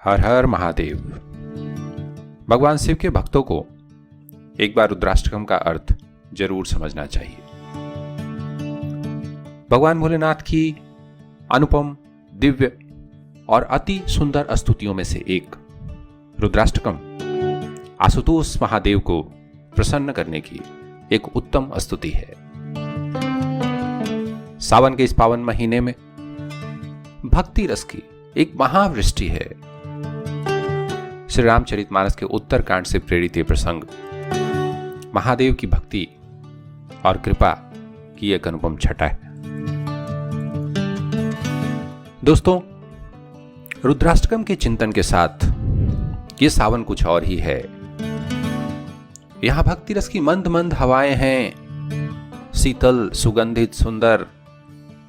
हर हर महादेव। भगवान शिव के भक्तों को एक बार रुद्राष्टकम का अर्थ जरूर समझना चाहिए। भगवान भोलेनाथ की अनुपम, दिव्य और अति सुंदर स्तुतियों में से एक रुद्राष्टकम आशुतोष महादेव को प्रसन्न करने की एक उत्तम स्तुति है। सावन के इस पावन महीने में भक्ति रस की एक महावृष्टि है। श्री रामचरितमानस के उत्तरकांड से प्रेरित ये प्रसंग महादेव की भक्ति और कृपा की एक अनुपम छटा है। दोस्तों, रुद्राष्टकम के चिंतन के साथ ये सावन कुछ और ही है। यहां भक्ति रस की मंद मंद हवाएं हैं, शीतल, सुगंधित, सुंदर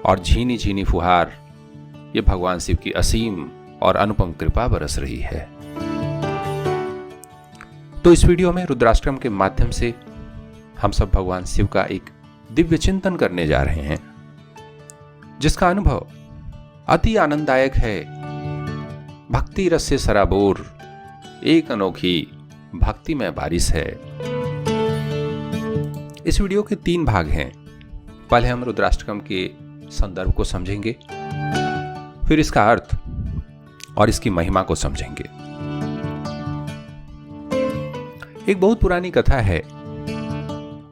और झीनी झीनी फुहार ये भगवान शिव की असीम और अनुपम कृपा बरस रही है। तो इस वीडियो में रुद्राष्टकम के माध्यम से हम सब भगवान शिव का एक दिव्य चिंतन करने जा रहे हैं, जिसका अनुभव अति आनंददायक है। भक्ति रस से सराबोर एक अनोखी भक्तिमय बारिश है। इस वीडियो के 3 भाग हैं। पहले हम रुद्राष्टकम के संदर्भ को समझेंगे, फिर इसका अर्थ और इसकी महिमा को समझेंगे। एक बहुत पुरानी कथा है।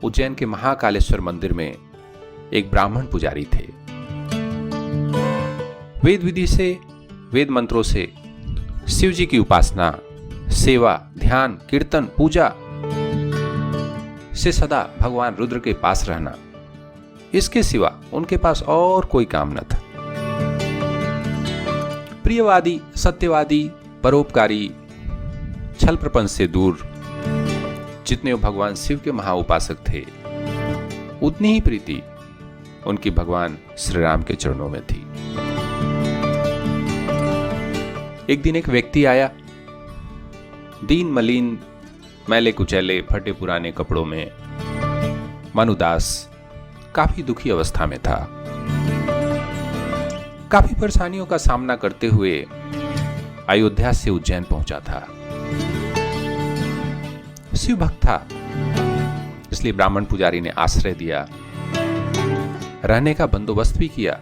उज्जैन के महाकालेश्वर मंदिर में एक ब्राह्मण पुजारी थे। वेद विधि से, वेद मंत्रों से शिव जी की उपासना, सेवा, ध्यान, कीर्तन, पूजा से सदा भगवान रुद्र के पास रहना, इसके सिवा उनके पास और कोई काम न था। प्रियवादी, सत्यवादी, परोपकारी, छल प्रपंच से दूर जितने भगवान शिव के महाउपासक थे, उतनी ही प्रीति उनकी भगवान श्री राम के चरणों में थी। एक दिन एक व्यक्ति आया, दीन मलिन, मैले कुचैले, फटे पुराने कपड़ों में, मन उदास, काफी दुखी अवस्था में था। काफी परेशानियों का सामना करते हुए अयोध्या से उज्जैन पहुंचा था। शिव भक्त था, इसलिए ब्राह्मण पुजारी ने आश्रय दिया, रहने का बंदोबस्त भी किया,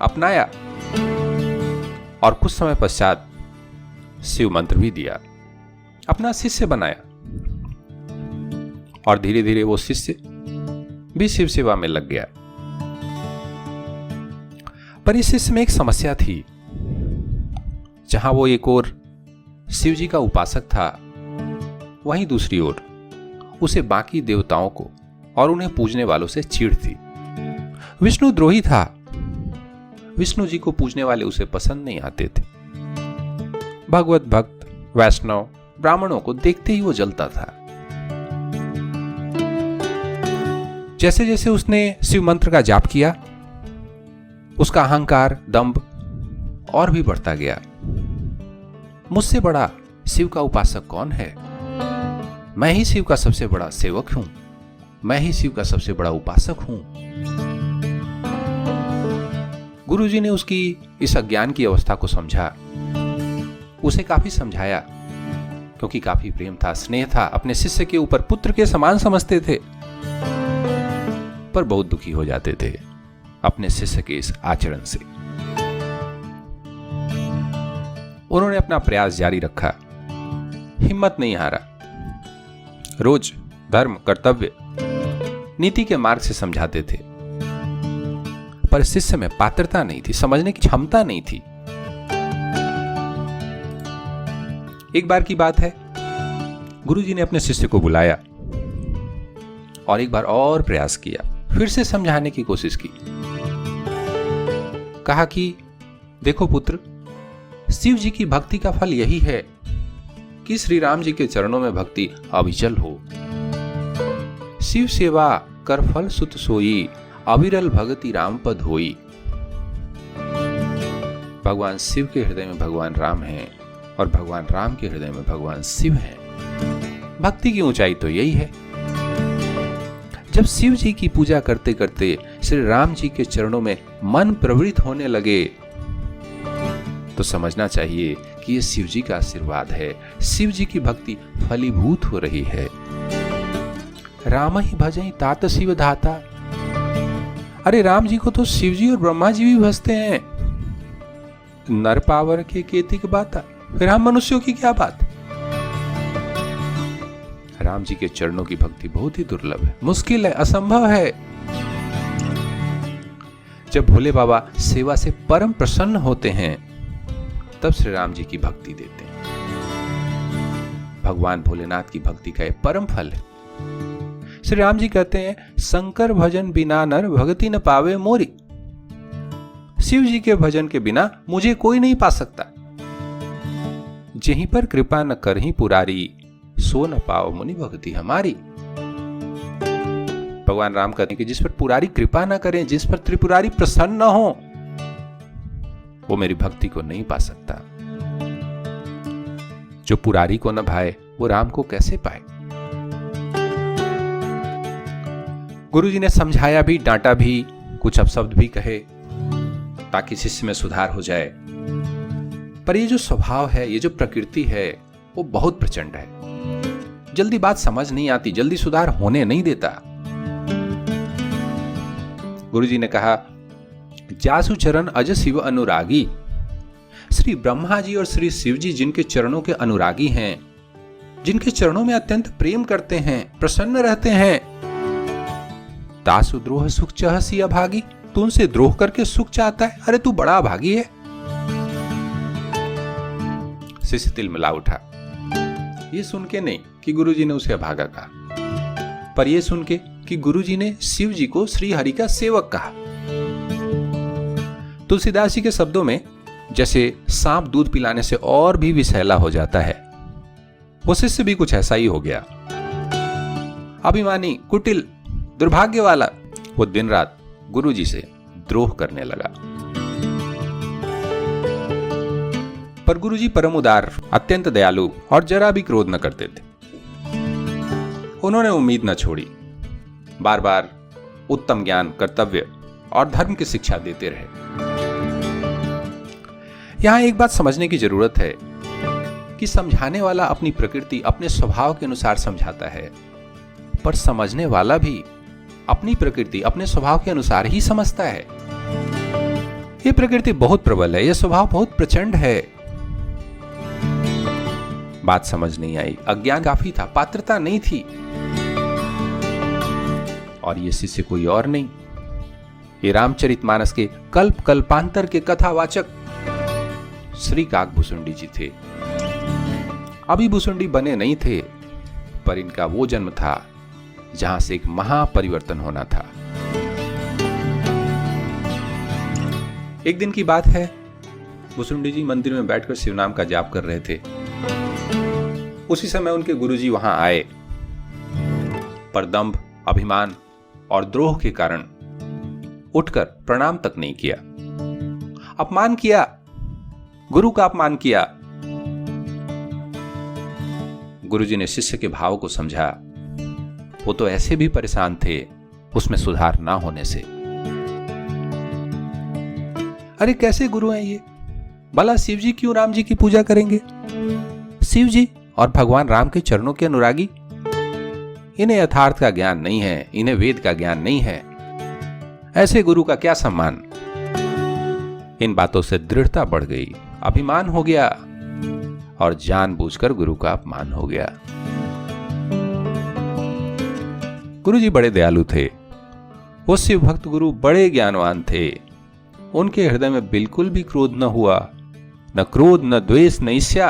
अपनाया और कुछ समय पश्चात शिव मंत्र भी दिया, अपना शिष्य बनाया और धीरे धीरे वो शिष्य भी शिव सेवा में लग गया। पर इस शिष्य में एक समस्या थी। जहां वो एक ओर शिव जी का उपासक था, वहीं दूसरी ओर उसे बाकी देवताओं को और उन्हें पूजने वालों से चिढ़ थी। विष्णु द्रोही था। विष्णु जी को पूजने वाले उसे पसंद नहीं आते थे। भगवत भक्त, वैष्णव, ब्राह्मणों को देखते ही वो जलता था। जैसे जैसे उसने शिव मंत्र का जाप किया, उसका अहंकार, दंभ और भी बढ़ता गया। मुझसे बड़ा शिव का उपासक कौन है? मैं ही शिव का सबसे बड़ा सेवक हूं, मैं ही शिव का सबसे बड़ा उपासक हूं। गुरुजी ने उसकी इस अज्ञान की अवस्था को समझा, उसे काफी समझाया, क्योंकि काफी प्रेम था, स्नेह था, अपने शिष्य के ऊपर पुत्र के समान समझते थे, पर बहुत दुखी हो जाते थे अपने शिष्य के इस आचरण से। उन्होंने अपना प्रयास जारी रखा, हिम्मत नहीं हारा। रोज धर्म, कर्तव्य, नीति के मार्ग से समझाते थे, पर शिष्य में पात्रता नहीं थी, समझने की क्षमता नहीं थी। एक बार की बात है, गुरुजी ने अपने शिष्य को बुलाया और एक बार और प्रयास किया, फिर से समझाने की कोशिश की। कहा कि देखो पुत्र, शिव जी की भक्ति का फल यही है कि श्री राम जी के चरणों में भक्ति अविचल हो। शिव सेवा कर फल सुत सोई, अविरल भगति राम पद होई। भगवान शिव के हृदय में भगवान राम हैं और भगवान राम के हृदय में भगवान शिव हैं। भक्ति की ऊंचाई तो यही है। जब शिव जी की पूजा करते करते श्री राम जी के चरणों में मन प्रवृत्त होने लगे, तो समझना चाहिए कि ये शिव जी का आशीर्वाद है, शिव जी की भक्ति फलीभूत हो रही है। राम ही भजई तात शिव धाता। अरे राम जी को तो शिव जी और ब्रह्मा जी भी भजते हैं। नर पावर के केतिक बाता, फिर हम मनुष्यों की क्या बात। राम जी के चरणों की भक्ति बहुत ही दुर्लभ है, मुश्किल है, असंभव है। जब भोले बाबा सेवा से परम प्रसन्न होते हैं तब श्री राम जी की भक्ति देते हैं। भगवान भोलेनाथ की भक्ति का यह परम फल है। श्री राम जी कहते हैं, शंकर भजन बिना नर भगति न पावे मोरी। शिव जी के भजन के बिना मुझे कोई नहीं पा सकता। जहीं पर कृपा न करहीं पुरारी, सो न पाओ मुनि भक्ति हमारी। भगवान राम कहते हैं कि जिस पर पुरारी कृपा ना करें, जिस पर त्रिपुरारी प्रसन्न न हो, वो मेरी भक्ति को नहीं पा सकता। जो पुरारी को न भाए वो राम को कैसे पाए। गुरु जी ने समझाया भी, डांटा भी, कुछ अपशब्द भी कहे ताकि शिष्य में सुधार हो जाए। पर ये जो स्वभाव है, ये जो प्रकृति है, वो बहुत प्रचंड है। जल्दी बात समझ नहीं आती, जल्दी सुधार होने नहीं देता। गुरु जी ने कहा, जासु चरण अज शिव अनुरागी। श्री ब्रह्मा जी और श्री शिव जी जिनके चरणों के अनुरागी हैं, जिनके चरणों में अत्यंत प्रेम करते हैं, प्रसन्न रहते हैं, तासु द्रोह सुख चहसी अभागी। तू उनसे द्रोह करके सुख चाहता है, अरे तू बड़ा अभागी है। शिष्य तिलमिला उठा। ये सुन के नहीं कि गुरुजी ने उसे अभागा कहा, पर यह सुन के कि गुरुजी ने शिव जी को श्री हरि का सेवक कहा। तुलसीदास जी के शब्दों में, जैसे सांप दूध पिलाने से और भी विषैला हो जाता है, वो शिष्य भी कुछ ऐसा ही हो गया। अभिमानी, कुटिल, दुर्भाग्य वाला, वो दिन रात गुरुजी से द्रोह करने लगा। पर गुरुजी परम उदार, अत्यंत दयालु और जरा भी क्रोध न करते थे। उन्होंने उम्मीद न छोड़ी, बार बार उत्तम ज्ञान, कर्तव्य और धर्म की शिक्षा देते रहे। यहां एक बात समझने की जरूरत है कि समझाने वाला अपनी प्रकृति, अपने स्वभाव के अनुसार समझाता है, पर समझने वाला भी अपनी प्रकृति, अपने स्वभाव के अनुसार ही समझता है। यह प्रकृति बहुत प्रबल है, यह स्वभाव बहुत प्रचंड है। बात समझ नहीं आई, अज्ञान काफी था, पात्रता नहीं थी। और ये शिष्य कोई और नहीं, ये रामचरितमानस के कल्प कल्पांतर के कथावाचक श्री काकभूसुंडी जी थे। अभी भूसुंडी बने नहीं थे, पर इनका वो जन्म था जहां से एक महापरिवर्तन होना था। एक दिन की बात है, भूसुंडी जी मंदिर में बैठकर शिव नाम का जाप कर रहे थे। उसी समय उनके गुरुजी वहां आए, पर दंभ, अभिमान और द्रोह के कारण उठकर प्रणाम तक नहीं किया। अपमान किया, गुरु का अपमान किया। गुरुजी ने शिष्य के भाव को समझा। वो तो ऐसे भी परेशान थे उसमें सुधार ना होने से। अरे कैसे गुरु हैं ये? भला शिव जी क्यों राम जी की पूजा करेंगे? शिव जी और भगवान राम के चरणों के अनुरागी, इन्हें यथार्थ का ज्ञान नहीं है, इन्हें वेद का ज्ञान नहीं है। ऐसे गुरु का क्या सम्मान? इन बातों से दृढ़ता बढ़ गई, अभिमान हो गया और जानबूझकर गुरु का अपमान हो गया। गुरु जी बड़े दयालु थे, वो शिव भक्त गुरु बड़े ज्ञानवान थे। उनके हृदय में बिल्कुल भी क्रोध न हुआ, न क्रोध, न द्वेष, न ईर्ष्या।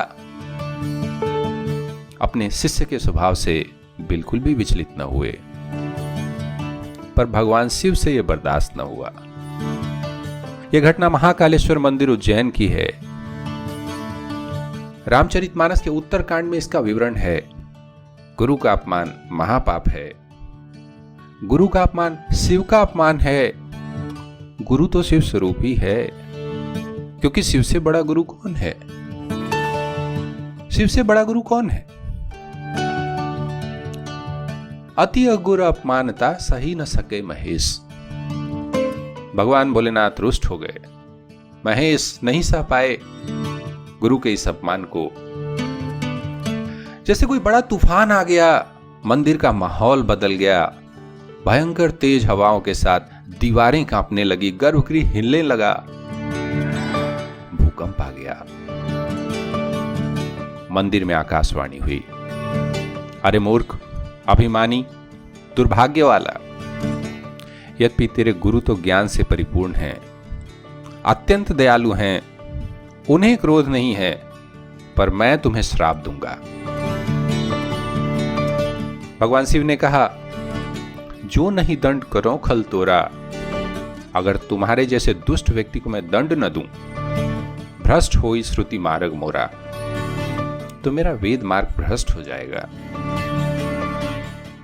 अपने शिष्य के स्वभाव से बिल्कुल भी विचलित न हुए। पर भगवान शिव से यह बर्दाश्त न हुआ। यह घटना महाकालेश्वर मंदिर उज्जैन की है। रामचरितमानस के उत्तरकांड में इसका विवरण है। गुरु का अपमान महापाप है। गुरु का अपमान शिव का अपमान है। गुरु तो शिव स्वरूप ही है, क्योंकि शिव से बड़ा गुरु कौन है? शिव से बड़ा गुरु कौन है? अति अगुर अपमानता सही न सके महेश। भगवान भोलेनाथ रुष्ट हो गए। महेश नहीं सह पाए। गुरु के इस अपमान को। जैसे कोई बड़ा तूफान आ गया, मंदिर का माहौल बदल गया, भयंकर तेज हवाओं के साथ दीवारें कांपने लगी, गर्भगृह हिलने लगा, भूकंप आ गया। मंदिर में आकाशवाणी हुई, अरे मूर्ख, अभिमानी, दुर्भाग्य वाला, यद्यपि तेरे गुरु तो ज्ञान से परिपूर्ण हैं, अत्यंत दयालु हैं, उन्हें क्रोध नहीं है, पर मैं तुम्हें श्राप दूंगा। भगवान शिव ने कहा, जो नहीं दंड करो खल तोरा। अगर तुम्हारे जैसे दुष्ट व्यक्ति को मैं दंड न दूं, भ्रष्ट होई श्रुति मार्ग मोरा, तो मेरा वेद मार्ग भ्रष्ट हो जाएगा।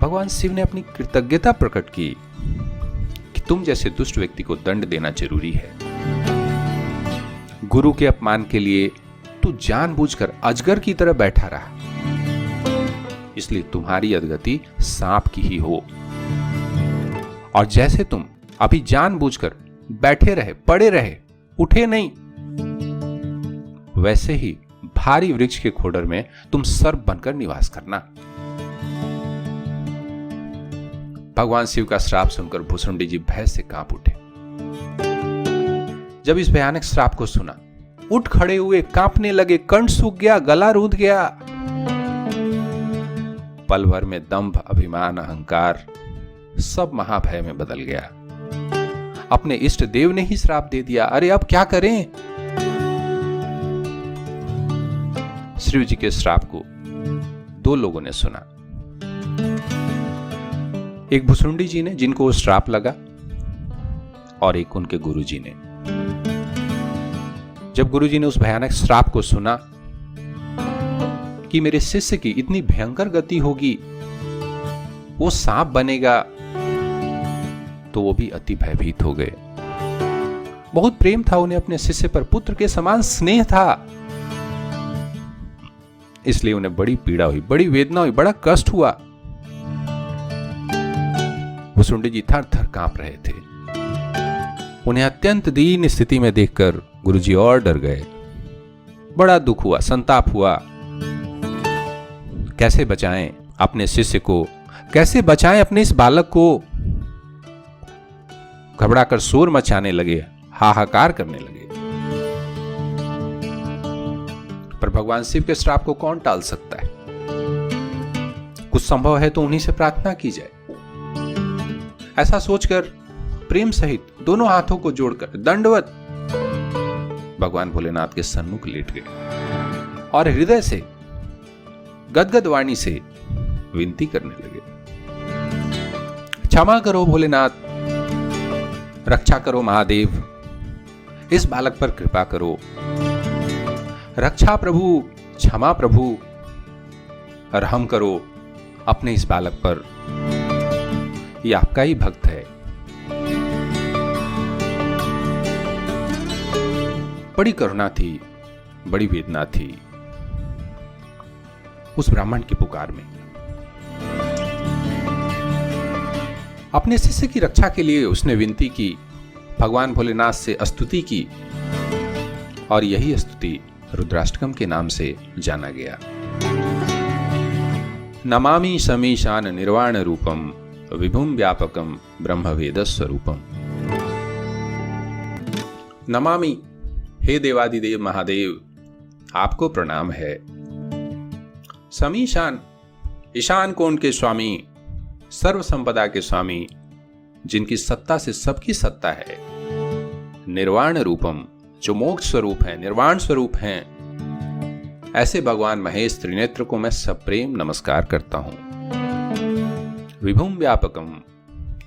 भगवान शिव ने अपनी कृतज्ञता प्रकट की कि तुम जैसे दुष्ट व्यक्ति को दंड देना जरूरी है। गुरु के अपमान के लिए तू जानबूझकर अजगर की तरह बैठा रहा, इसलिए तुम्हारी अधगति सांप की ही हो। और जैसे तुम अभी जानबूझकर बैठे रहे, पड़े रहे, उठे नहीं, वैसे ही भारी वृक्ष के खोडर में तुम सर्प बनकर निवास करना। भगवान शिव का श्राप सुनकर भुसुंडी जी भय से कांप उठे। जब इस भयानक श्राप को सुना, उठ खड़े हुए, कांपने लगे, कंठ सूख गया, गला रूंध गया। पल भर में दंभ, अभिमान, अहंकार सब महाभय में बदल गया। अपने इष्ट देव ने ही श्राप दे दिया, अरे अब क्या करें। शिव जी के श्राप को दो लोगों ने सुना, एक भुसुंडी जी ने जिनको वो श्राप लगा, और एक उनके गुरुजी ने। जब गुरुजी ने उस भयानक श्राप को सुना कि मेरे शिष्य की इतनी भयंकर गति होगी, वो सांप बनेगा, तो वो भी अति भयभीत हो गए। बहुत प्रेम था उन्हें अपने शिष्य पर, पुत्र के समान स्नेह था, इसलिए उन्हें बड़ी पीड़ा हुई, बड़ी वेदना हुई, बड़ा कष्ट हुआ। भुसुंडी जी थर थर कांप रहे थे। उन्हें अत्यंत दीन स्थिति में देखकर गुरुजी और डर गए। बड़ा दुख हुआ, संताप हुआ। कैसे बचाएं अपने शिष्य को, कैसे बचाएं अपने इस बालक को। घबराकर शोर मचाने लगे, हाहाकार करने लगे। पर भगवान शिव के श्राप को कौन टाल सकता है। कुछ संभव है तो उन्हीं से प्रार्थना की जाए। ऐसा सोचकर प्रेम सहित दोनों हाथों को जोड़कर दंडवत भगवान भोलेनाथ के सन्मुख लेट गए और हृदय से गदगद वाणी से विनती करने लगे, क्षमा करो भोलेनाथ, रक्षा करो महादेव, इस बालक पर कृपा करो। रक्षा प्रभु, क्षमा प्रभु, रहम करो अपने इस बालक पर, ये आपका ही भक्त है। बड़ी करुणा थी, बड़ी वेदना थी उस ब्राह्मण की पुकार में। अपने शिष्य की रक्षा के लिए उसने विनती की, भगवान भोलेनाथ से स्तुति की, और यही स्तुति रुद्राष्टकम के नाम से जाना गया। नमामि समीशान निर्वाण रूपम विभुम व्यापकम ब्रह्म वेद स्वरूपम। नमामि, हे देवादिदेव महादेव, आपको प्रणाम है। समीशान, ईशान कोण के स्वामी, सर्व संपदा के स्वामी, जिनकी सत्ता से सबकी सत्ता है। निर्वाण रूपम, जो मोक्ष स्वरूप है, निर्वाण स्वरूप हैं, ऐसे भगवान महेश त्रिनेत्र को मैं सप्रेम नमस्कार करता हूं। विभुम व्यापकम,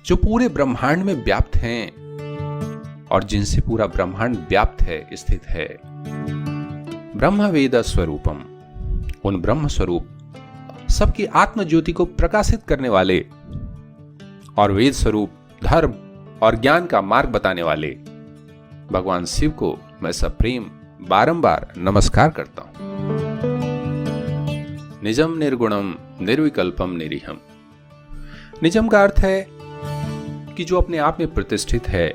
जो पूरे ब्रह्मांड में व्याप्त हैं और जिनसे पूरा ब्रह्मांड व्याप्त है, स्थित है। ब्रह्म वेद स्वरूपम, उन ब्रह्म स्वरूप सबकी आत्म ज्योति को प्रकाशित करने वाले और वेद स्वरूप धर्म और ज्ञान का मार्ग बताने वाले भगवान शिव को मैं सप्रेम बारंबार नमस्कार करता हूं। निजम निर्गुणम निर्विकल्पम निरीहम। निजम का अर्थ है कि जो अपने आप में प्रतिष्ठित है,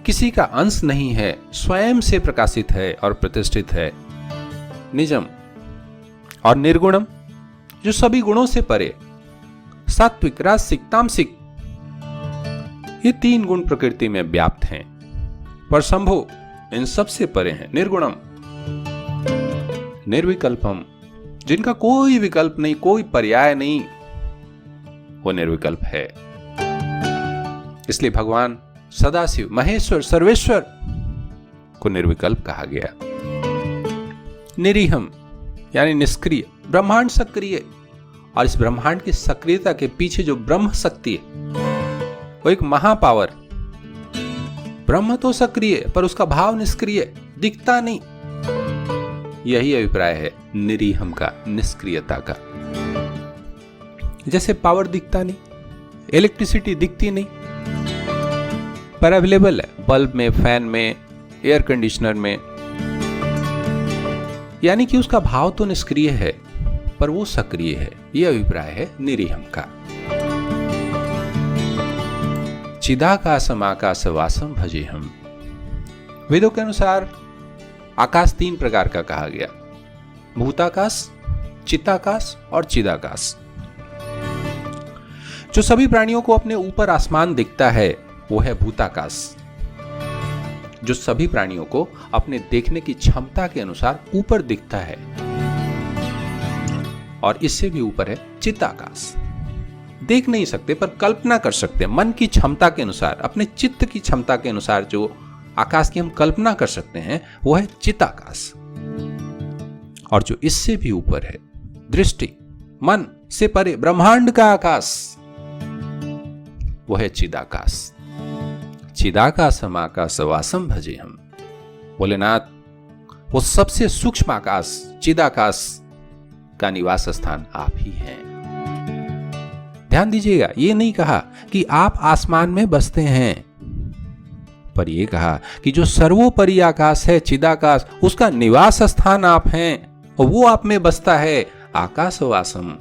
किसी का अंश नहीं है, स्वयं से प्रकाशित है और प्रतिष्ठित है। निजम, और निर्गुणम जो सभी गुणों से परे, सात्विक, राजसिक, तामसिक, ये 3 गुण प्रकृति में व्याप्त हैं, पर शंभो इन सबसे परे हैं। निर्गुणम, निर्विकल्पम, जिनका कोई विकल्प नहीं, कोई पर्याय नहीं, वो निर्विकल्प है। इसलिए भगवान सदाशिव, महेश्वर, सर्वेश्वर को निर्विकल्प कहा गया। निरीहम यानी निष्क्रिय, ब्रह्मांड सक्रिय, और इस ब्रह्मांड की सक्रियता के पीछे जो ब्रह्म शक्ति है वो एक महापावर। ब्रह्म तो सक्रिय पर उसका भाव निष्क्रिय, दिखता नहीं। यही अभिप्राय है निरीहम का, निष्क्रियता का। जैसे पावर दिखता नहीं, इलेक्ट्रिसिटी दिखती नहीं, पर अवेलेबल है बल्ब में, फैन में, एयर कंडीशनर में, यानी कि उसका भाव तो निष्क्रिय है पर वो सक्रिय है। यह अभिप्राय है निरीहम का। चिदाकाशम आकाश वासम भजे हम। वेदों के अनुसार आकाश 3 प्रकार का कहा गया, भूताकाश, चित्ताकाश और चिदाकाश। जो सभी प्राणियों को अपने ऊपर आसमान दिखता है वो है भूताकाश। जो सभी प्राणियों को अपने देखने की क्षमता के अनुसार ऊपर दिखता है, और इससे भी ऊपर है चित्ताकाश। देख नहीं सकते पर कल्पना कर सकते हैं, मन की क्षमता के अनुसार, अपने चित्त की क्षमता के अनुसार जो आकाश की हम कल्पना कर सकते हैं वो है चित्ताकाश। और जो इससे भी ऊपर है, दृष्टि, मन से परे ब्रह्मांड का आकाश, वो है चिदाकाश। चिदाकाशम आकाश वासम भजे हम। भोलेनाथ, वो सबसे सूक्ष्म आकाश, चिदाकाश का निवास स्थान आप ही हैं। ध्यान दीजिएगा, ये नहीं कहा कि आप आसमान में बसते हैं, पर यह कहा कि जो सर्वोपरि आकाश है, चिदाकाश, उसका निवास स्थान आप हैं और वो आप में बसता है। आकाश वासम।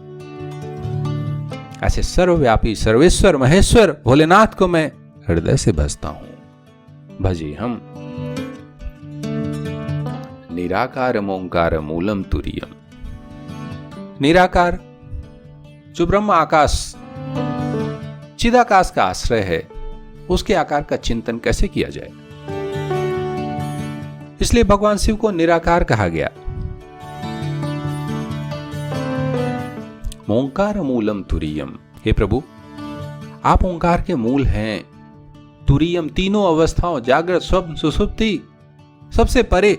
ऐसे सर्वव्यापी, सर्वेश्वर, महेश्वर भोलेनाथ को मैं हृदय से भजता हूं। भजे हम। निराकार ओंकार मूलम तुरीयम। निराकार जो ब्रह्म आकाश, चिदाकाश का आश्रय है, उसके आकार का चिंतन कैसे किया जाए? इसलिए भगवान शिव को निराकार कहा गया। ओंकार मूलम तुरीयम। हे प्रभु, आप ओंकार के मूल हैं। तुरीयम, तीनों अवस्थाओं, जागृत, स्वप्न, सुषुप्ति, सबसे परे।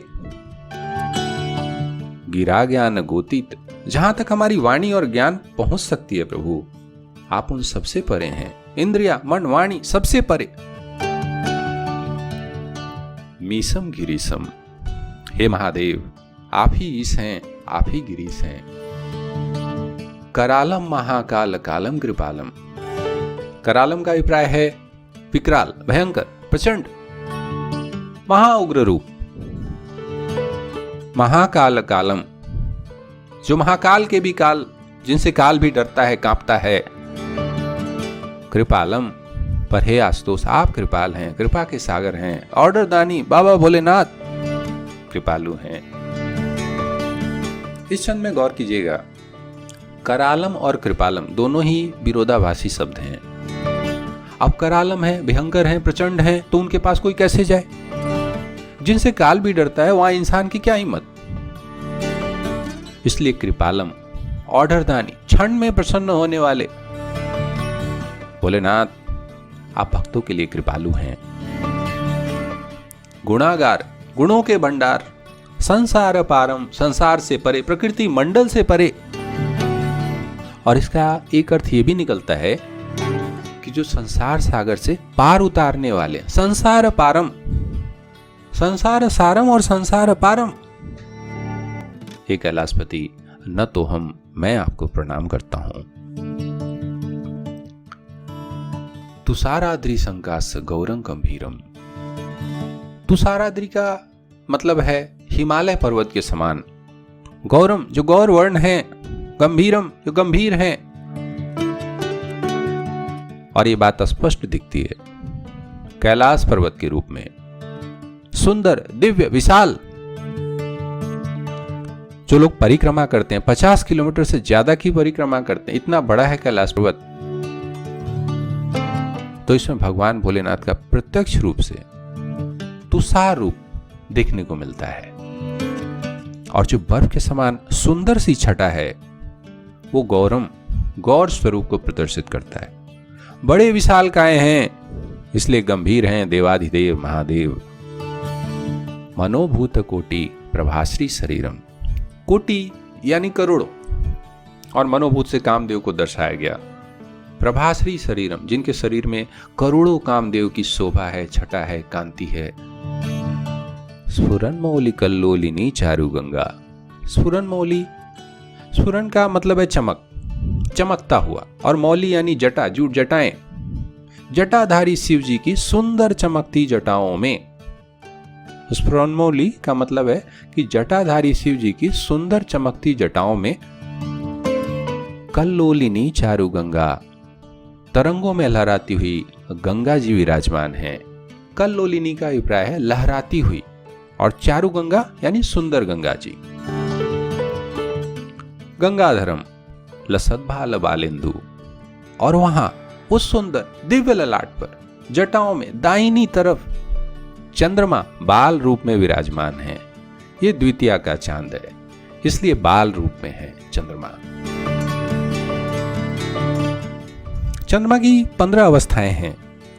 गिरा ज्ञान गोतीत, जहां तक हमारी वाणी और ज्ञान पहुंच सकती है प्रभु, आप उन सबसे परे हैं। इंद्रिया, मन, वाणी सबसे परे। मीसम गिरीसम। हे महादेव, आप ही ईश हैं, आप ही गिरीश हैं। करालम महाकाल कालम कृपालम। करालम का अभिप्राय है विकराल, भयंकर, प्रचंड, महाउग्र रूप। महाकाल कालम, जो महाकाल के भी काल, जिनसे काल भी डरता है, कांपता है। कृपालम, पर हे आशुतोष, आप कृपाल हैं, कृपा के सागर हैं। ऑर्डर दानी बाबा भोलेनाथ कृपालु हैं। इस छंद में गौर कीजिएगा, करालम और कृपालम दोनों ही विरोधाभासी शब्द हैं। अब करालम है, भयंकर है, प्रचंड है, तो उनके पास कोई कैसे जाए? जिनसे काल भी डरता है वहां इंसान की क्या हिम्मत। इसलिए कृपालम, ऑर्डर दानी, क्षण में प्रसन्न होने वाले भोलेनाथ, आप भक्तों के लिए कृपालु हैं। गुणागार, गुणों के भंडार। संसार पारम, संसार से परे, प्रकृति मंडल से परे। और इसका एक अर्थ यह भी निकलता है कि जो संसार सागर से पार उतारने वाले। संसार पारम, संसार सारम और संसार पारम। हे कैलाशपति, न तो हम, मैं आपको प्रणाम करता हूं। तुषाराद्रि संकाश गौरम गंभीरम। तुषाराद्रि का मतलब है हिमालय पर्वत के समान। गौरम, जो गौर वर्ण है। गंभीरम, जो गंभीर है। और ये बात स्पष्ट दिखती है कैलाश पर्वत के रूप में। सुंदर, दिव्य, विशाल। जो लोग परिक्रमा करते हैं, 50 किलोमीटर से ज्यादा की परिक्रमा करते हैं, इतना बड़ा है कैलाश पर्वत, तो इसमें भगवान भोलेनाथ का प्रत्यक्ष रूप से तुषार रूप देखने को मिलता है। और जो बर्फ के समान सुंदर सी छटा है वो गौर स्वरूप को प्रदर्शित करता है। बड़े विशालकाय हैं, इसलिए गंभीर हैं देवाधिदेव महादेव। मनोभूत कोटि प्रभाश्री शरीरम, कोटि यानी करोड़ों, और मनोभूत से कामदेव को दर्शाया गया। प्रभाश्री शरीरम, जिनके शरीर में करोड़ों कामदेव की शोभा है, छटा है, कांति है। स्फुरन मौली कल्लोलिनी चारु गंगा, स्फुरन मौली, स्फुरन का मतलब है चमक, चमकता हुआ, और मौली यानी जटा, जूट जटाएं, जटाधारी शिव जी की सुंदर चमकती जटाओं में। स्फुरन्मौली का मतलब है कि जटाधारी शिव जी की सुंदर चमकती जटाओं में कल्लोलिनी चारु गंगा, तरंगों में लहराती हुई गंगा जी विराजमान है। कल्लोलिनी का अभिप्राय है लहराती हुई, और चारु गंगा यानी सुंदर गंगा जी। गंगाधरम लसद्भाल बालेंदु, और वहां उस सुंदर दिव्य ललाट पर जटाओं में दाहिनी तरफ चंद्रमा बाल रूप में विराजमान है। ये द्वितीया का चांद है, इसलिए बाल रूप में है चंद्रमा। चंद्रमा की 15 अवस्थाएं हैं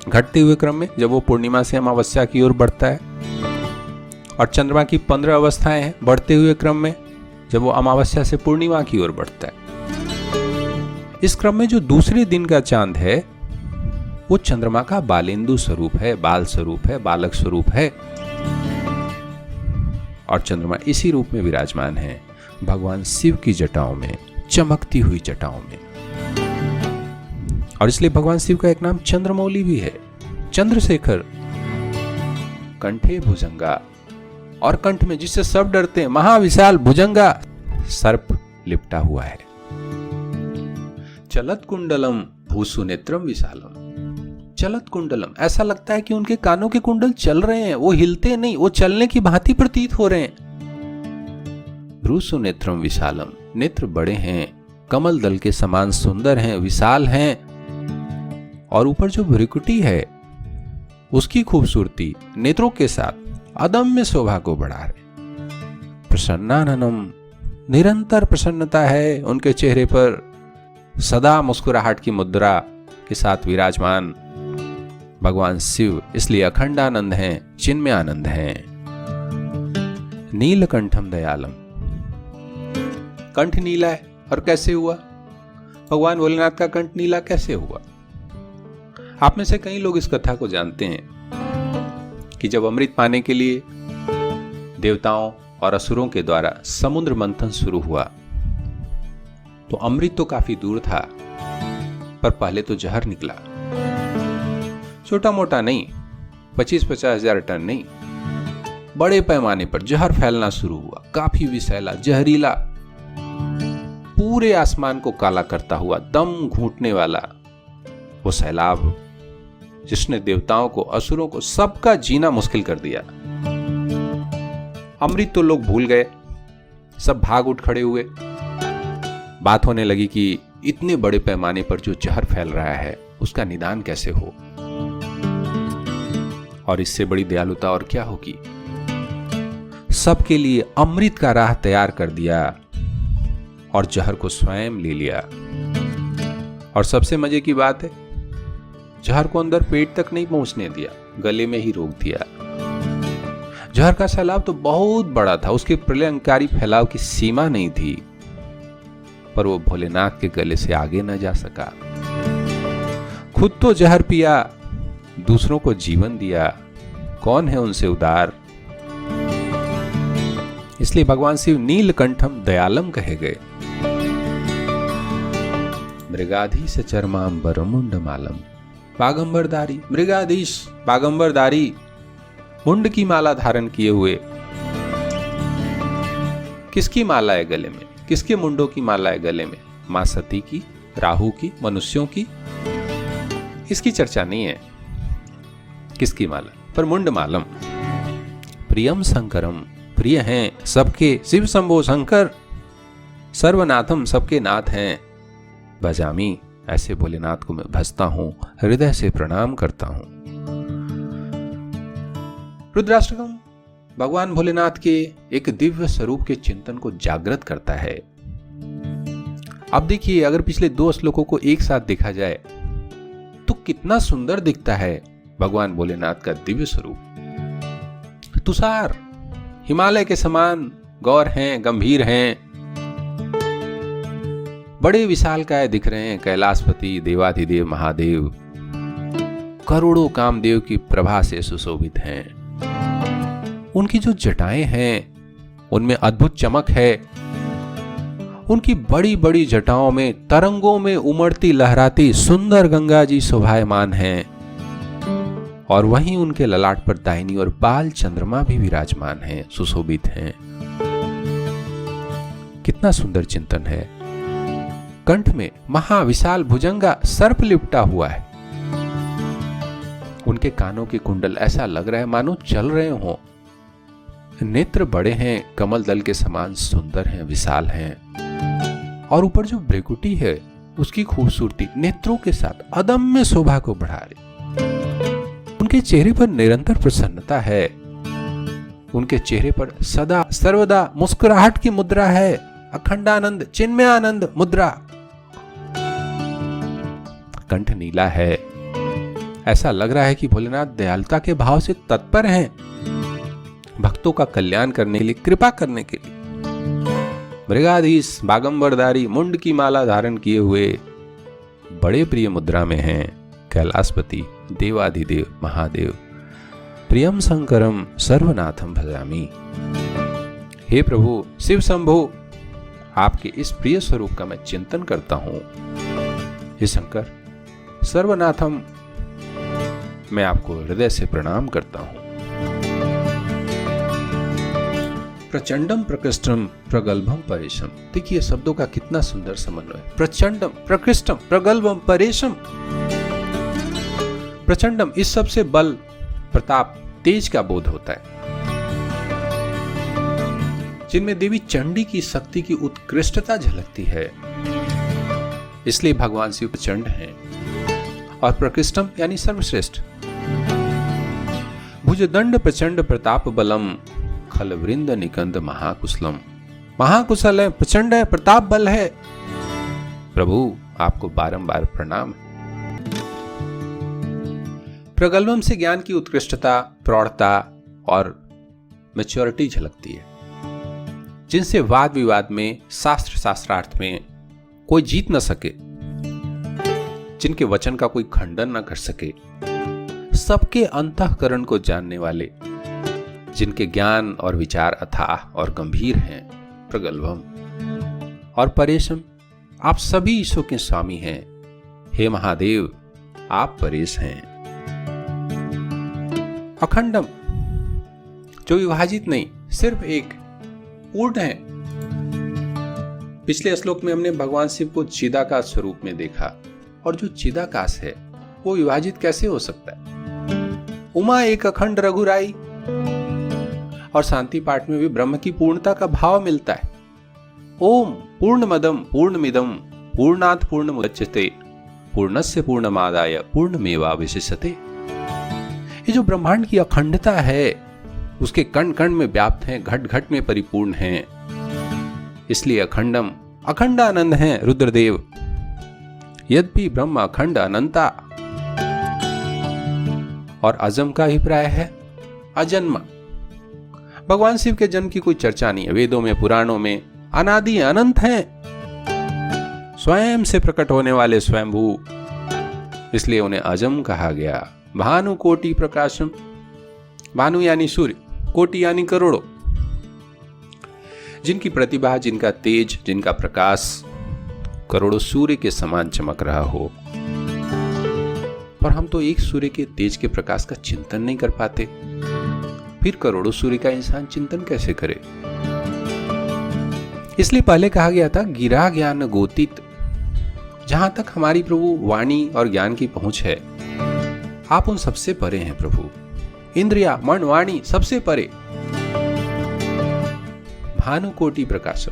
घटते हुए क्रम में, जब वो पूर्णिमा से अमावस्या की ओर बढ़ता है, और चंद्रमा की 15 अवस्थाएं हैं बढ़ते हुए क्रम में, जब वो अमावस्या से पूर्णिमा की ओर बढ़ता है। इस क्रम में जो दूसरे दिन का चांद है वो चंद्रमा का बालेंदु स्वरूप है, बाल स्वरूप है, बालक स्वरूप है, और चंद्रमा इसी रूप में विराजमान है भगवान शिव की जटाओं में, चमकती हुई जटाओं में। और इसलिए भगवान शिव का एक नाम चंद्रमौली भी है, चंद्रशेखर। कंठे भुजंगा, और कंठ में, जिससे सब डरते हैं, महाविशाल भुजंगा, सर्प लिपटा हुआ है। चलत कुंडलम भूसुनेत्रम विशालम, चलत कुंडलम, ऐसा लगता है कि उनके कानों के कुंडल चल रहे हैं, वो हिलते नहीं, वो चलने की भांति प्रतीत हो रहे हैं। भ्रूसुनेत्रम विशालम, नेत्र बड़े हैं, कमल दल के समान सुंदर हैं, विशाल हैं, और ऊपर जो भ्रुकुटी है उसकी खूबसूरती नेत्रों के साथ अदम्य शोभा को बढ़ा रहे। प्रसन्नाननम, निरंतर प्रसन्नता है उनके चेहरे पर, सदा मुस्कुराहट की मुद्रा के साथ विराजमान भगवान शिव, इसलिए अखंड आनंद हैं, चिन्मय आनंद हैं। नीलकंठम दयालम, कंठ नीला है, और कैसे हुआ? भगवान भोलेनाथ का कंठ नीला कैसे हुआ? आप में से कई लोग इस कथा को जानते हैं कि जब अमृत पाने के लिए देवताओं और असुरों के द्वारा समुद्र मंथन शुरू हुआ, तो अमृत तो काफी दूर था, पर पहले तो जहर निकला। छोटा मोटा नहीं, 25-50 हजार टन नहीं, बड़े पैमाने पर जहर फैलना शुरू हुआ, काफी विषैला, जहरीला, पूरे आसमान को काला करता हुआ, दम घूंटने वाला वो सैलाब, जिसने देवताओं को, असुरों को, सबका जीना मुश्किल कर दिया। अमृत तो लोग भूल गए, सब भाग उठ खड़े हुए। बात होने लगी कि इतने बड़े पैमाने पर जो जहर फैल रहा है उसका निदान कैसे हो, और इससे बड़ी दयालुता और क्या होगी। सबके लिए अमृत का राह तैयार कर दिया और जहर को स्वयं ले लिया। और सबसे मजे की बात है, जहर को अंदर पेट तक नहीं पहुंचने दिया, गले में ही रोक दिया। जहर का सैलाब तो बहुत बड़ा था, उसके प्रलयंकारी फैलाव की सीमा नहीं थी, पर वो भोलेनाथ के गले से आगे न जा सका। खुद तो जहर पिया, दूसरों को जीवन दिया, कौन है उनसे उदार? इसलिए भगवान शिव नीलकंठम दयालम कहे गए। मृगाधीश चरमांबर मुंडमालम, बागंबरधारी, मृगाधीश बागंबरधारी, मुंड की माला धारण किए हुए। किसकी माला है गले में? किसके मुंडों की माला है गले में? मां सती की, राहु की, मनुष्यों की? इसकी चर्चा नहीं है किसकी माला, पर मुंड मालम। प्रियम शंकरम प्रिय हैं सबके शिव शंभो शंकर, सर्वनाथम सबके नाथ हैं भजामी। ऐसे भोलेनाथ को मैं भजता हूं, हृदय से प्रणाम करता हूं। रुद्राष्टकम भगवान भोलेनाथ के एक दिव्य स्वरूप के चिंतन को जागृत करता है। अब देखिए, अगर पिछले 2 श्लोकों को एक साथ देखा जाए तो कितना सुंदर दिखता है भगवान भोलेनाथ का दिव्य स्वरूप। तुषार हिमालय के समान गौर हैं, गंभीर हैं, बड़े विशालकाय दिख रहे हैं। कैलाशपति देवाधिदेव महादेव करोड़ों कामदेव की प्रभा से सुशोभित हैं। उनकी जो जटाएं हैं उनमें अद्भुत चमक है। उनकी बड़ी बड़ी जटाओं में तरंगों में उमड़ती लहराती सुंदर गंगा जी शोभायमान हैं, और वहीं उनके ललाट पर दाहिनी और बाल चंद्रमा भी विराजमान हैं, सुशोभित हैं। कितना सुंदर चिंतन है। कंठ में महाविशाल भुजंगा सर्प लिपटा हुआ है। उनके कानों के कुंडल ऐसा लग रहा है मानो चल रहे हों। नेत्र बड़े हैं, कमल दल के समान सुंदर हैं, विशाल हैं। और ऊपर जो भ्रिकुटी है उसकी खूबसूरती नेत्रों के साथ अदम्य शोभा को बढ़ा रही। उनके चेहरे पर निरंतर प्रसन्नता है। उनके चेहरे पर सदा सर्वदा मुस्कुराहट की मुद्रा है, अखंडानंद चिन्मयानंद मुद्रा। कंठ नीला है, ऐसा लग रहा है कि भोलेनाथ दयालुता के भाव से तत्पर हैं, भक्तों का कल्याण करने के लिए, कृपा करने के लिए। मृगाधीश बागंबरधारी मुंड की माला धारण किए हुए बड़े प्रिय मुद्रा में हैं कैलाशपति देवाधिदेव महादेव। प्रियम शंकरम सर्वनाथम भजामी। हे प्रभु शिव शंभो, आपके इस प्रिय स्वरूप का मैं चिंतन करता हूं। हे शंकर सर्वनाथम, मैं आपको हृदय से प्रणाम करता हूं। प्रचंडम प्रकृष्टम प्रगल्भम परेशम। देखिए शब्दों का कितना सुंदर समन्वय। प्रचंडम प्रकृष्टम प्रगल्भम परेशम। प्रचंडम, इस सब से बल प्रताप तेज का बोध होता है, जिनमें देवी चंडी की शक्ति की उत्कृष्टता झलकती है। इसलिए भगवान शिव प्रचंड हैं। और प्रकृष्टम यानी सर्वश्रेष्ठ। भुजदंड प्रचंड प्रताप बलम खल वृंद निकंद महाकुशलम। महाकुशल है, प्रचंड है, प्रताप बल है। प्रभु आपको बारंबार प्रणाम। प्रगल्भम से ज्ञान की उत्कृष्टता, प्रौढ़ता और मैच्योरिटी झलकती है, जिनसे वाद विवाद में, शास्त्र शास्त्रार्थ में कोई जीत न सके, जिनके वचन का कोई खंडन न कर सके, सबके अंतःकरण को जानने वाले, जिनके ज्ञान और विचार अथाह और गंभीर हैं। प्रगल्भम। और परेशम, आप सभी ईश्वर के स्वामी हैं। हे महादेव, आप परेश हैं। अखंडम, जो विभाजित नहीं, सिर्फ एक, पूर्ण है। पिछले श्लोक में हमने भगवान शिव को चिदाकाश स्वरूप में देखा, और जो चिदाकाश है वो विभाजित कैसे हो सकता है। उमा एक अखंड रघुराई, और शांति पाठ में भी ब्रह्म की पूर्णता का भाव मिलता है। ओम पूर्णमदम पूर्णमिदम पूर्णात् पूर्णमुदच्यते पूर्णस्य पूर्णमादाय पूर्णमेवावशिष्यते। ये जो ब्रह्मांड की अखंडता है, उसके कण कण में व्याप्त हैं, घट घट में परिपूर्ण हैं। इसलिए अखंडम, अखंडानंद हैं रुद्रदेव। यद्यपि ब्रह्म अखंड अनंता। और अजम का अभिप्राय है अजन्मा। भगवान शिव के जन्म की कोई चर्चा नहीं है वेदों में, पुराणों में। अनादि अनंत हैं, स्वयं से प्रकट होने वाले स्वयंभू, इसलिए उन्हें अजम कहा गया। भानु कोटि प्रकाशम, भानु यानी सूर्य, कोटि यानी करोड़ों, जिनकी प्रतिभा, जिनका तेज, जिनका प्रकाश करोड़ों सूर्य के समान चमक रहा हो। पर हम तो एक सूर्य के तेज के प्रकाश का चिंतन नहीं कर पाते, फिर करोड़ों सूर्य का इंसान चिंतन कैसे करे। इसलिए पहले कहा गया था गिरा ज्ञान गोतित। जहां तक हमारी प्रभु वाणी और ज्ञान की पहुंच है, आप उन सबसे परे हैं प्रभु। इंद्रिया मन वाणी सबसे परे। भानुकोटि प्रकाशम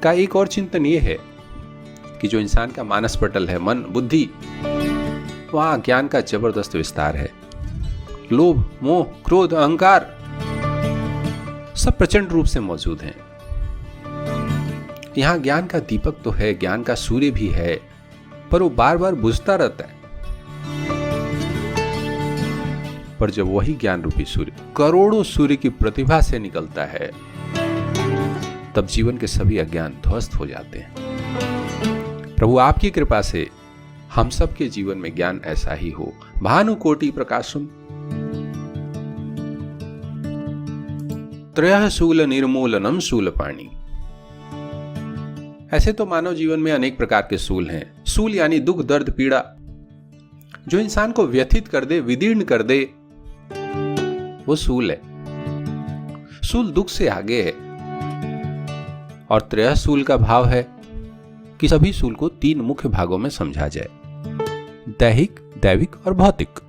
का एक और चिंतन यह है कि जो इंसान का मानस पटल है, मन बुद्धि, वहां ज्ञान का जबरदस्त विस्तार है। लोभ, मोह, क्रोध, अहंकार सब प्रचंड रूप से मौजूद हैं। यहां ज्ञान का दीपक तो है, ज्ञान का सूर्य भी है, पर वो बार बार बुझता रहता है। पर जब वही ज्ञान रूपी सूर्य करोड़ों सूर्य की प्रतिभा से निकलता है, तब जीवन के सभी अज्ञान ध्वस्त हो जाते हैं। प्रभु आपकी कृपा से हम सबके जीवन में ज्ञान ऐसा ही हो। भानुकोटि प्रकाशम त्रयः शूल निर्मूलनम शूलपाणि। ऐसे तो मानव जीवन में अनेक प्रकार के शूल हैं। शूल यानी दुख, दर्द, पीड़ा, जो इंसान को व्यथित कर दे, विदीर्ण कर दे, वो शूल है। शूल दुख से आगे है। और त्रय शूल का भाव है कि सभी शूल को 3 मुख्य भागों में समझा जाए, दैहिक, दैविक और भौतिक।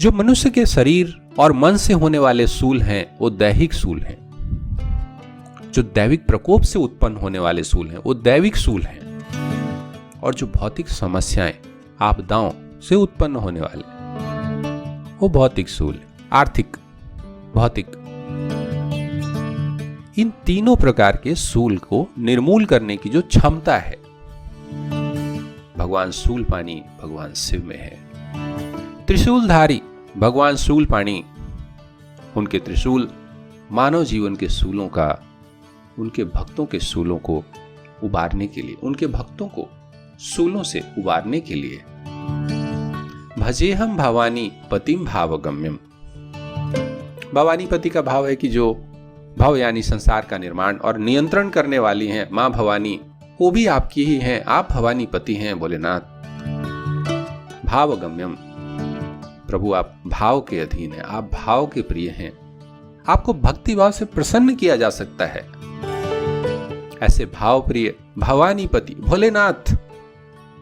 जो मनुष्य के शरीर और मन से होने वाले शूल हैं, वो दैहिक शूल हैं। जो दैविक प्रकोप से उत्पन्न होने वाले शूल हैं, वो दैविक शूल हैं। और जो भौतिक समस्याएं, आपदाओं से उत्पन्न होने वाले, वो भौतिक शूल, आर्थिक, भौतिक। इन तीनों प्रकार के शूल को निर्मूल करने की जो क्षमता है, भगवान शूलपाणि भगवान शिव में है। त्रिशूलधारी भगवान शूलपाणि, उनके त्रिशूल मानव जीवन के शूलों का, उनके भक्तों के शूलों को उबारने के लिए, उनके भक्तों को शूलों से उबारने के लिए। भजेहम भवानी पतिम भावगम्यम। भवानी पति का भाव है कि जो भव यानी संसार का निर्माण और नियंत्रण करने वाली हैं, मां भवानी, वो भी आपकी ही हैं। आप भवानी पति हैं भोलेनाथ। भावगम्यम, प्रभु आप भाव के अधीन हैं, आप भाव के प्रिय हैं। आपको भक्ति भाव से प्रसन्न किया जा सकता है। ऐसे भाव प्रिय भवानी पति भोलेनाथ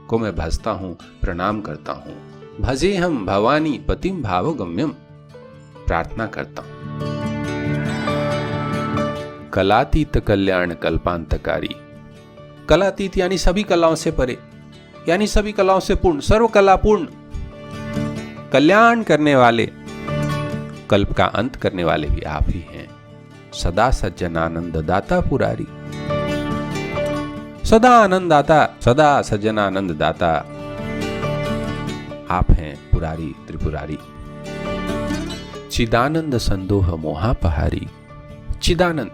को मैं भजता हूं, प्रणाम करता हूं। भजे हम भवानी पतिम भावगम्यम, प्रार्थना करता हूं। कलातीत कल्याण कल्पांतकारी। कलातीत यानी सभी कलाओं से परे, यानी सभी कलाओं से पूर्ण, सर्व कला पूर्ण, कल्याण करने वाले, कल्प का अंत करने वाले भी आप ही हैं। सदा सज्जनानंद दाता पुरारी। सदा आनंद दाता, सदा सज्जनानंद दाता आप हैं पुरारी, त्रिपुरारी। चिदानंद संदोह मोहापहारी। चिदानंद,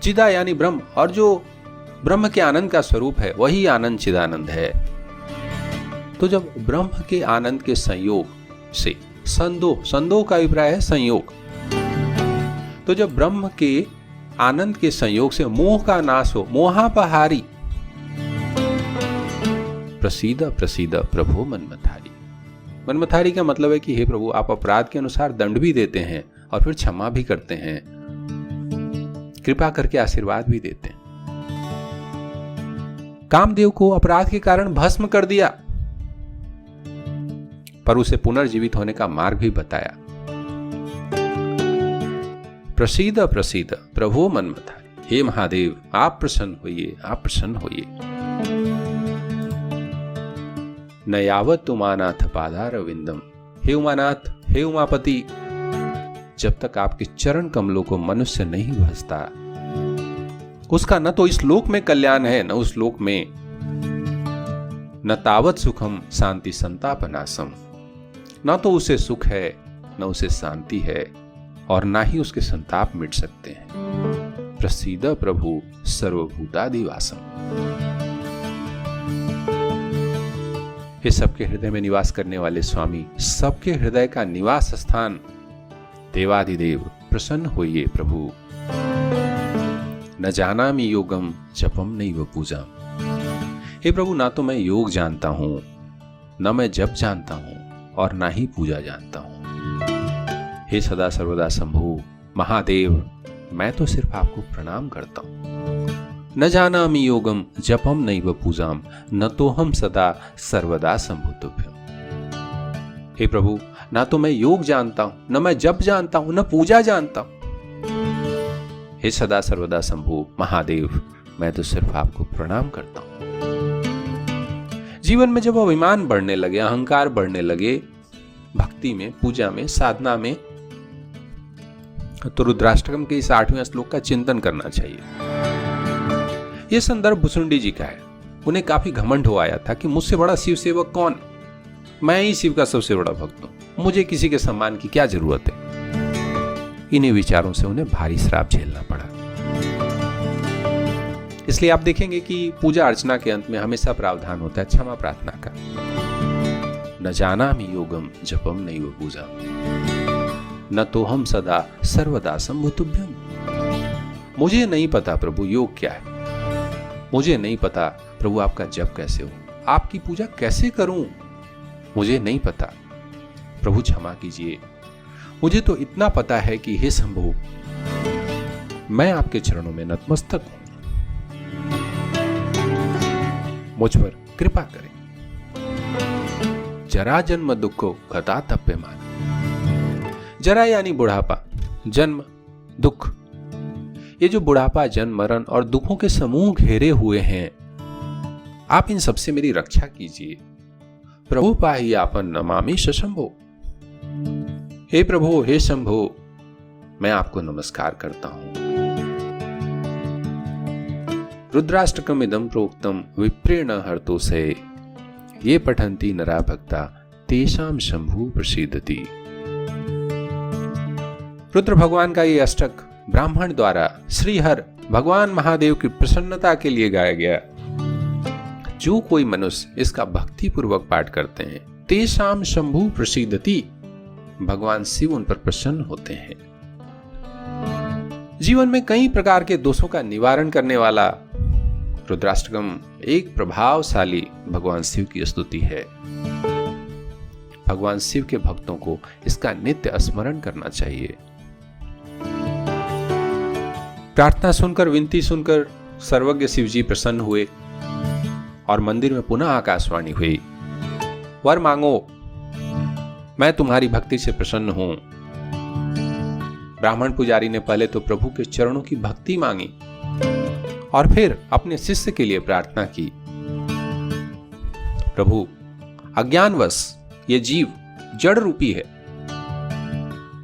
चिदा यानी ब्रह्म, और जो ब्रह्म के आनंद का स्वरूप है वही आनंद चिदानंद है। तो जब ब्रह्म के आनंद के संयोग से, संदोह, संदोह का अभिप्राय है संयोग, तो जब ब्रह्म के आनंद के संयोग से मोह का नाश हो, मोहापहारी। प्रसीद प्रसीद प्रभु मनमथारी। मनमथारी का मतलब है कि हे प्रभु, आप अपराध के अनुसार दंड भी देते हैं और फिर क्षमा भी करते हैं, कृपा करके आशीर्वाद भी देते हैं। कामदेव को अपराध के कारण भस्म कर दिया, पर उसे पुनर्जीवित होने का मार्ग भी बताया। प्रसीद प्रसीद प्रभु मनमथारी। हे महादेव, आप प्रसन्न होइए, आप प्रसन्न होइए। न यावत उमानाथ पादार विंदम। हे उमानाथ, हे उमापति, जब तक आपके चरण कमलों को मनुष्य नहीं भजता, उसका न तो इस लोक में कल्याण है न उस लोक में। न तावत सुखम शांति संतापनासम। न तो उसे सुख है न उसे शांति है, और ना ही उसके संताप मिट सकते हैं। प्रसीद प्रभु सर्वभूतादिवासम। हे सबके हृदय में निवास करने वाले स्वामी, सबके हृदय का निवास स्थान देवादिदेव, प्रसन्न होइए प्रभु। न जानामि योगम जपम नैव पूजाम। हे प्रभु, ना तो मैं योग जानता हूं, न मैं जप जानता हूं, और ना ही पूजा जानता हूं। हे सदा सर्वदा शंभु महादेव, मैं तो सिर्फ आपको प्रणाम करता हूं। न जानामि योगम जपम नैव पूजाम, न तो हम सदा सर्वदा शंभुतुभ्यम। हे प्रभु, ना तो मैं योग जानता हूं, न मैं जप जानता हूं, न पूजा जानता हूं, हे सदा सर्वदा शंभु महादेव, मैं तो सिर्फ आपको प्रणाम करता हूं। जीवन में जब अभिमान बढ़ने लगे, अहंकार बढ़ने लगे, भक्ति में, पूजा में, साधना में, तो रुद्राष्टकम के इस 8वें श्लोक का चिंतन करना चाहिए। यह संदर्भ भुसुंडी जी का है। उन्हें काफी घमंड हो आया था कि मुझसे बड़ा शिव सेवक कौन, मैं ही शिव का सबसे बड़ा भक्त हूं, मुझे किसी के सम्मान की क्या जरूरत है। इन्हीं विचारों से उन्हें भारी श्राप झेलना पड़ा। इसलिए आप देखेंगे कि पूजा अर्चना के अंत में हमेशा प्रावधान होता है क्षमा प्रार्थना का। न जानामि योगम जपम नैव पूजा, न तो हम सदा सर्वदा शंभुतुभ्यम। मुझे नहीं पता प्रभु योग क्या है, मुझे नहीं पता प्रभु आपका जप कैसे हो, आपकी पूजा कैसे करूं, मुझे नहीं पता प्रभु क्षमा कीजिए। मुझे तो इतना पता है कि हे शंभु, मैं आपके चरणों में नतमस्तक हूं, मुझ पर कृपा करें। जरा जन्म दुखो गता तप्यमान। जरा यानी बुढ़ापा, जन्म दुख। ये जो बुढ़ापा, जन्म, मरण और दुखों के समूह घेरे हुए हैं, आप इन सबसे मेरी रक्षा कीजिए। प्रभु पाहि आपन नमामि शंभो। हे प्रभु, हे शंभो, मैं आपको नमस्कार करता हूं। रुद्राष्टकम इदं प्रोक्तम विप्रेण हर्तोसे, ये पठन्ति नरा भक्ता तेषां शंभु प्रसीदति। रुद्र भगवान का ये अष्टक ब्राह्मण द्वारा श्रीहर भगवान महादेव की प्रसन्नता के लिए गाया गया। जो कोई मनुष्य इसका भक्ति पूर्वक पाठ करते हैं, तेषां शंभु प्रसीदति, भगवान शिव उन पर प्रसन्न होते हैं। जीवन में कई प्रकार के दोषों का निवारण करने वाला रुद्राष्टकम एक प्रभावशाली भगवान शिव की स्तुति है। भगवान शिव के भक्तों को इसका नित्य स्मरण करना चाहिए। प्रार्थना सुनकर, विनती सुनकर सर्वज्ञ शिव जी प्रसन्न हुए और मंदिर में पुनः आकाशवाणी हुई, वर मांगो, मैं तुम्हारी भक्ति से प्रसन्न हूं। ब्राह्मण पुजारी ने पहले तो प्रभु के चरणों की भक्ति मांगी और फिर अपने शिष्य के लिए प्रार्थना की। प्रभु, अज्ञानवश ये जीव जड़ रूपी है,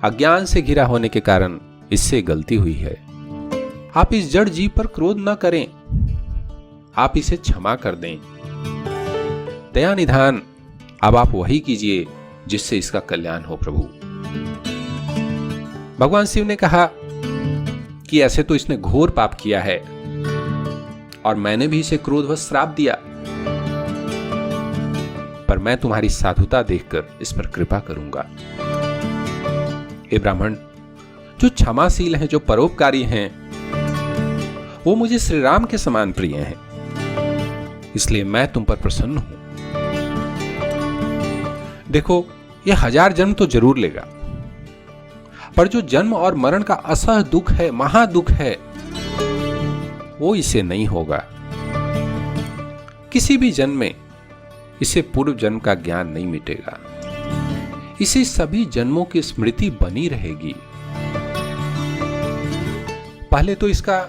अज्ञान से घिरा होने के कारण इससे गलती हुई है। आप इस जड़ जीव पर क्रोध न करें, आप इसे क्षमा कर दें। दया निधान अब आप वही कीजिए जिससे इसका कल्याण हो प्रभु। भगवान शिव ने कहा कि ऐसे तो इसने घोर पाप किया है और मैंने भी इसे क्रोधवश श्राप दिया, पर मैं तुम्हारी साधुता देखकर इस पर कृपा करूंगा। हे ब्राह्मण, जो क्षमाशील हैं, जो परोपकारी हैं, वो मुझे श्री राम के समान प्रिय हैं, इसलिए मैं तुम पर प्रसन्न हूं। देखो, यह 1000 जन्म तो जरूर लेगा, पर जो जन्म और मरण का असह दुख है, महादुख है, वो इसे नहीं होगा। किसी भी जन्म में इसे पूर्व जन्म का ज्ञान नहीं मिटेगा, इसे सभी जन्मों की स्मृति बनी रहेगी। पहले तो इसका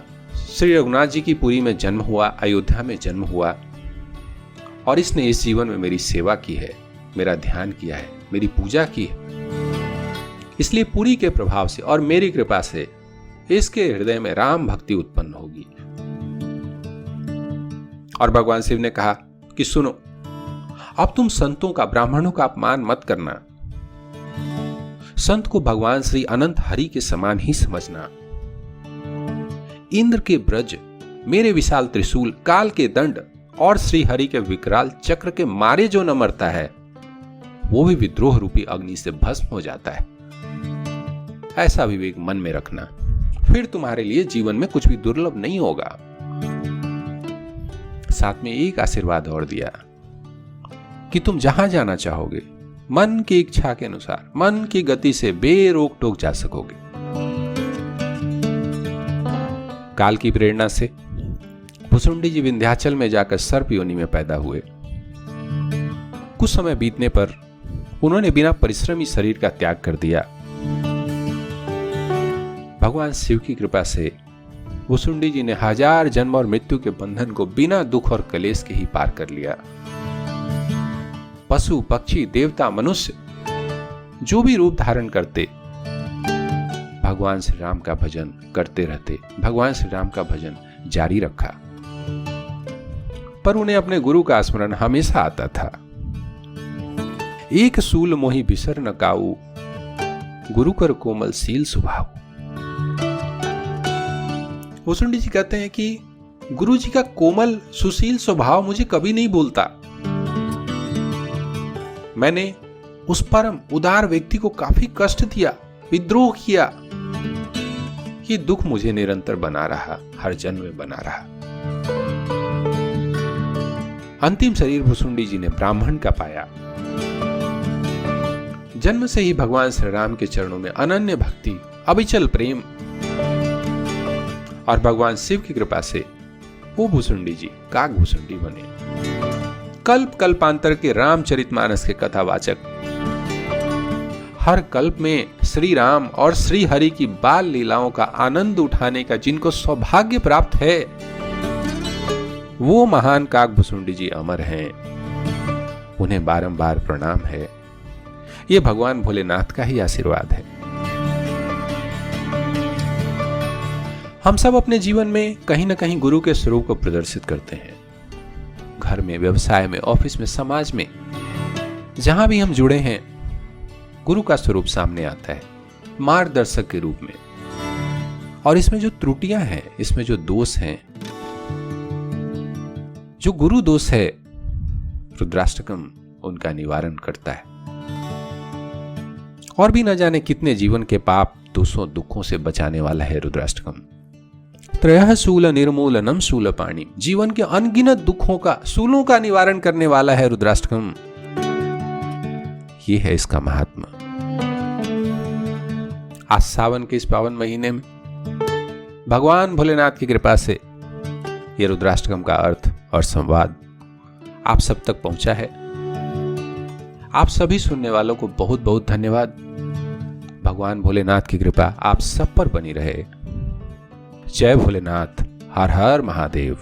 श्री रघुनाथ जी की पुरी में जन्म हुआ, अयोध्या में जन्म हुआ, और इसने इस जीवन में मेरी सेवा की है, मेरा ध्यान किया है, मेरी पूजा की है। इसलिए पुरी के प्रभाव से और मेरी कृपा से इसके हृदय में राम भक्ति उत्पन्न होगी। और भगवान शिव ने कहा कि सुनो, अब तुम संतों का, ब्राह्मणों का अपमान मत करना। संत को भगवान श्री अनंत हरि के समान ही समझना। इंद्र के ब्रज, मेरे विशाल त्रिशूल, काल के दंड और श्री हरि के विकराल चक्र के मारे जो न मरता है, वो भी विद्रोह रूपी अग्नि से भस्म हो जाता है। ऐसा विवेक मन में रखना, फिर तुम्हारे लिए जीवन में कुछ भी दुर्लभ नहीं होगा। साथ में एक आशीर्वाद और दिया कि तुम जहां जाना चाहोगे, मन की इच्छा के अनुसार, मन की गति से बेरोक टोक जा सकोगे। काल की प्रेरणा से भुसुंडी जी विंध्याचल में जाकर सर्प योनि में पैदा हुए। कुछ समय बीतने पर उन्होंने बिना परिश्रमी शरीर का त्याग कर दिया। भगवान शिव की कृपा से भुसुंडी जी ने 1000 जन्म और मृत्यु के बंधन को बिना दुख और कलेश के ही पार कर लिया। पशु, पक्षी, देवता, मनुष्य जो भी रूप धारण करते, भगवान श्री राम का भजन करते रहते, भगवान श्री राम का भजन जारी रखा। पर उन्हें अपने गुरु का स्मरण हमेशा आता था। एक सूल मोहि बिसर न काऊ, गुरु कर कोमल सील सुभाव। भुसुंडी जी कहते हैं कि गुरु जी का कोमल सुशील स्वभाव मुझे कभी नहीं भूलता। मैंने उस परम उदार व्यक्ति को काफी कष्ट दिया, विद्रोह किया। ये दुख मुझे निरंतर बना रहा, हर जन्म में बना रहा। अंतिम शरीर भुसुंडी जी ने ब्राह्मण का पाया। जन्म से ही भगवान श्री राम के चरणों में अनन्य भक्ति, अविचल प्रेम, और भगवान शिव की कृपा से वो भुसुंडी जी काग भुसुंडी बने। कल्प कल्पांतर के रामचरितमानस के कथावाचक, हर कल्प में श्री राम और श्री हरि की बाल लीलाओं का आनंद उठाने का जिनको सौभाग्य प्राप्त है, वो महान काग भुसुंडी जी अमर हैं। उन्हें बारंबार प्रणाम है। ये भगवान भोलेनाथ का ही आशीर्वाद है। हम सब अपने जीवन में कहीं ना कहीं गुरु के स्वरूप को प्रदर्शित करते हैं। घर में, व्यवसाय में, ऑफिस में, समाज में, जहां भी हम जुड़े हैं, गुरु का स्वरूप सामने आता है मार्गदर्शक के रूप में। और इसमें जो त्रुटियां हैं, इसमें जो दोष हैं, जो गुरु दोष है, रुद्राष्टकम उनका निवारण करता है। और भी न जाने कितने जीवन के पाप, दोषों, दुखों से बचाने वाला है रुद्राष्टकम। त्रयः शूल निर्मूलनम शूलपाणि, जीवन के अनगिनत दुखों का, शूलों का निवारण करने वाला है रुद्राष्टकम। ये है इसका महात्मा। आज सावन के इस पावन महीने में भगवान भोलेनाथ की कृपा से ये रुद्राष्टकम का अर्थ और संवाद आप सब तक पहुंचा है। आप सभी सुनने वालों को बहुत बहुत धन्यवाद। भगवान भोलेनाथ की कृपा आप सब पर बनी रहे। जय भोलेनाथ, हर हर महादेव।